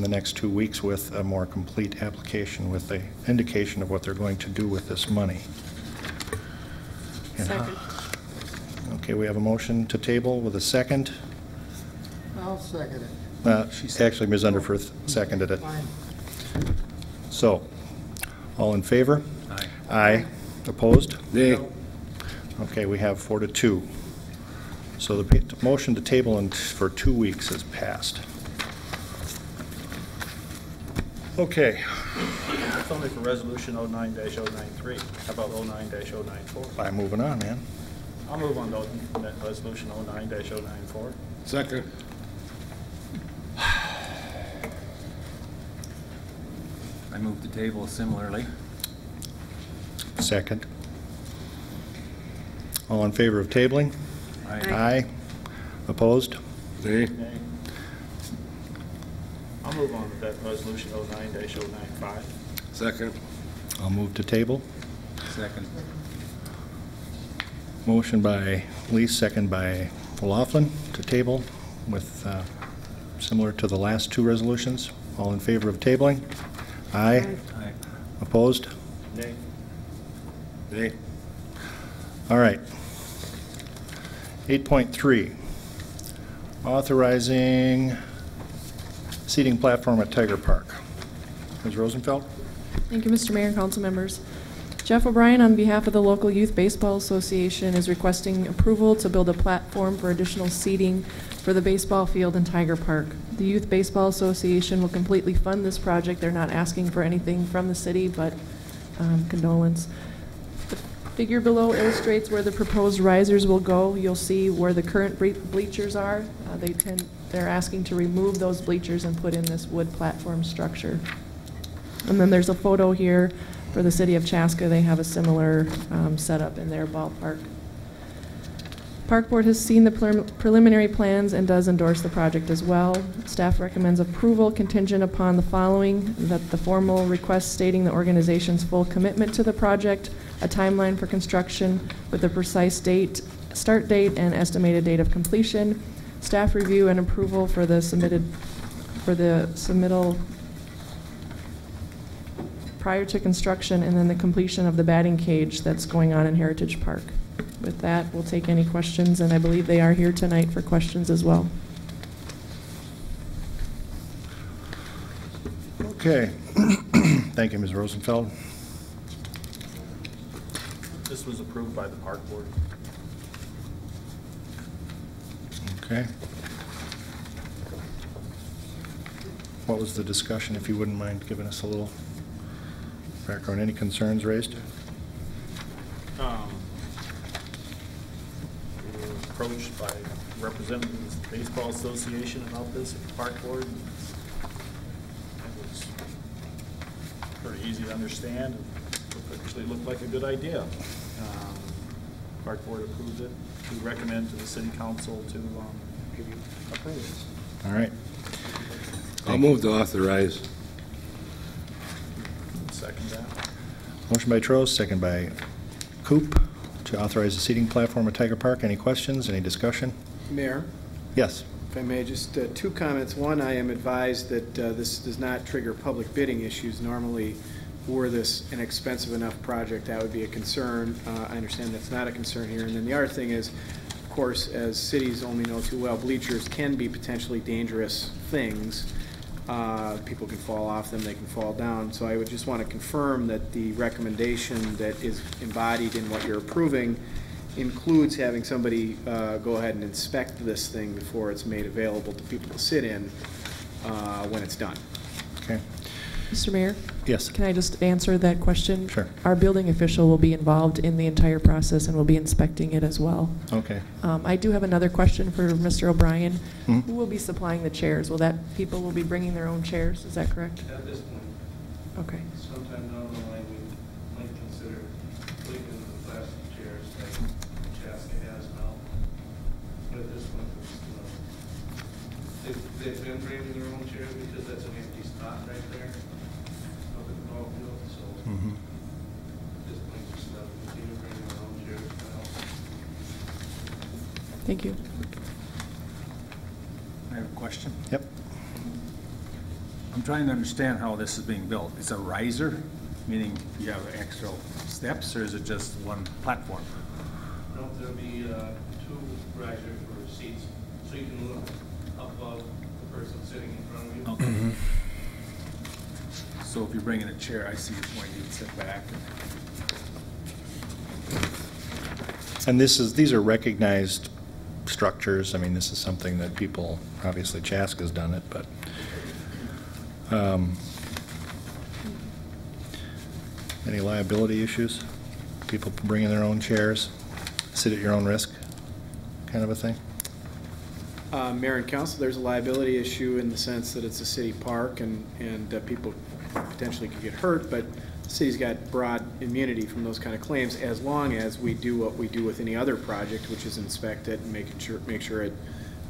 in the next 2 weeks with a more complete application with the indication of what they're going to do with this money. And Second. Okay, we have a motion to table with a second. I'll second it. Actually, Ms. Underfirth seconded it. Fine. So, all in favor? Aye. Aye. Opposed? Nay. Okay, we have 4-2. So the motion to table for 2 weeks has passed. Okay. It's only for resolution 09-093. How about 09-094? I'm moving on, man. I'll move on to that resolution 09-094. Second. I move the table similarly. Second. All in favor of tabling? Aye. Aye. Opposed? Nay. Nay. I'll move on to that resolution 09-095. Second. I'll move to table. Second. Motion by Lee, second by Laughlin to table with similar to the last two resolutions. All in favor of tabling? Aye. Aye. Opposed? Nay. Nay. All right. 8.3, authorizing seating platform at Tiger Park. Ms. Rosenfeld? Thank you, Mr. Mayor and council members. Jeff O'Brien, on behalf of the local Youth Baseball Association, is requesting approval to build a platform for additional seating for the baseball field in Tiger Park. The Youth Baseball Association will completely fund this project. They're not asking for anything from the city, but condolence. The figure below illustrates where the proposed risers will go. You'll see where the current bleachers are. They're asking to remove those bleachers and put in this wood platform structure. And then there's a photo here for the city of Chaska. They have a similar setup in their ballpark. Park Board has seen the preliminary plans and does endorse the project as well. Staff recommends approval contingent upon the following: that the formal request stating the organization's full commitment to the project, a timeline for construction with a precise date, start date, and estimated date of completion, staff review and approval for the submittal prior to construction, and then the completion of the batting cage that's going on in Heritage Park. With that, we'll take any questions, and I believe they are here tonight for questions as well. Okay. Thank you, Ms. Rosenfeld. This was approved by the Park Board. Okay. What was the discussion, if you wouldn't mind giving us a little background? Any concerns raised? We were approached by representatives of the Baseball Association about this at the Park Board. It was pretty easy to understand and actually looked like a good idea. Park Board approved it. We recommend to the City Council to approve it. All right. I'll move to authorize. Second that. Motion by Trost, second by Coop, to authorize the seating platform at Tiger Park. Any questions? Any discussion? Mayor, Yes. if I may, just two comments. One, I am advised that this does not trigger public bidding issues. Normally, were this an expensive enough project, that would be a concern. I understand that's not a concern here. And then the other thing is, of course, as cities only know too well, bleachers can be potentially dangerous things. People can fall off them, they can fall down. So I would just want to confirm that the recommendation that is embodied in what you're approving includes having somebody go ahead and inspect this thing before it's made available to people to sit in when it's done. Okay. Mr. Mayor? Yes. Can I just answer that question? Sure. Our building official will be involved in the entire process and will be inspecting it as well. Okay. I do have another question for Mr. O'Brien. Mhm. Who will be supplying the chairs? People will be bringing their own chairs, is that correct? At this point, Okay. sometime down the line, we might consider leaving the plastic chairs like Chaska has now. But at this point, they've been bringing their own chairs because that's an empty spot right there up at the ball field. So Mhm. at this point, just let them continue bringing their own chairs now. Thank you. I have a question. Yep. I'm trying to understand how this is being built. It's a riser, meaning you have extra steps, or is it just one platform? No, there'll be two risers for seats, so you can look above the person sitting in front of you. Okay. So if you're bringing a chair, I see your point, you'd sit back. And these are recognized structures. I mean, this is something that people, obviously Chaska's done it, but any liability issues? People bringing their own chairs, sit at your own risk, kind of a thing? Mayor and council, there's a liability issue in the sense that it's a city park and people potentially could get hurt, but the city's got broad immunity from those kind of claims as long as we do what we do with any other project, which is inspect it and make sure it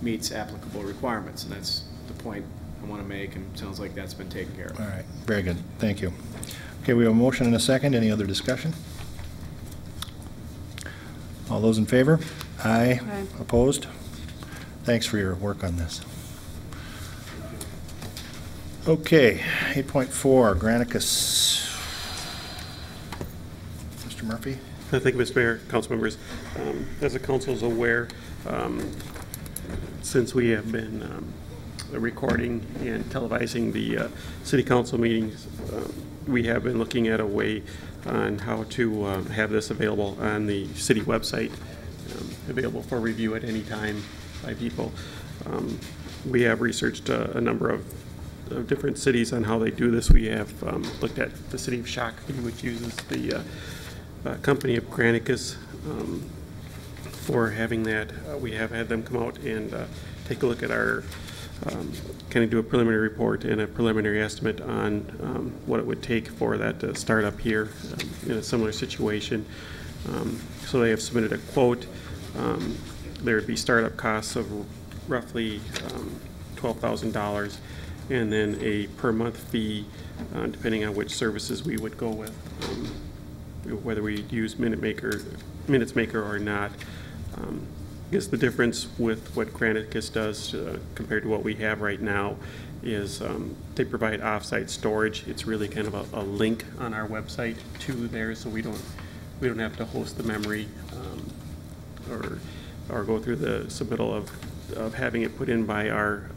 meets applicable requirements. And that's the point I want to make, and it sounds like that's been taken care of. All right, very good, thank you. Okay, we have a motion and a second. Any other discussion? All those in favor? Aye. Aye. Opposed? Thanks for your work on this. Okay, 8.4, Granicus. Mr. Murphy? Thank you, Mr. Mayor, council members. As the council is aware, since we have been recording and televising the city council meetings, we have been looking at a way on how to have this available on the city website, available for review at any time by people. We have researched a number of different cities on how they do this. We have looked at the city of Shakopee, which uses the company of Granicus for having that. We have had them come out and take a look at our, kind of do a preliminary report and a preliminary estimate on what it would take for that to start up here in a similar situation. So they have submitted a quote. There would be startup costs of roughly $12,000, and then a per month fee depending on which services we would go with, whether we use Minutes Maker or not. I guess the difference with what Granicus does compared to what we have right now is they provide offsite storage. It's really kind of a link on our website to there, so we don't have to host the memory or go through the submittal of having it put in by our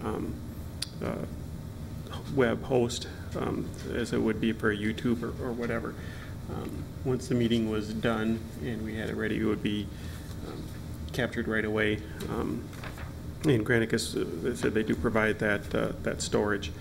web host as it would be for YouTube or whatever. Once the meeting was done and we had it ready, it would be captured right away. And Granicus, they said they do provide that storage.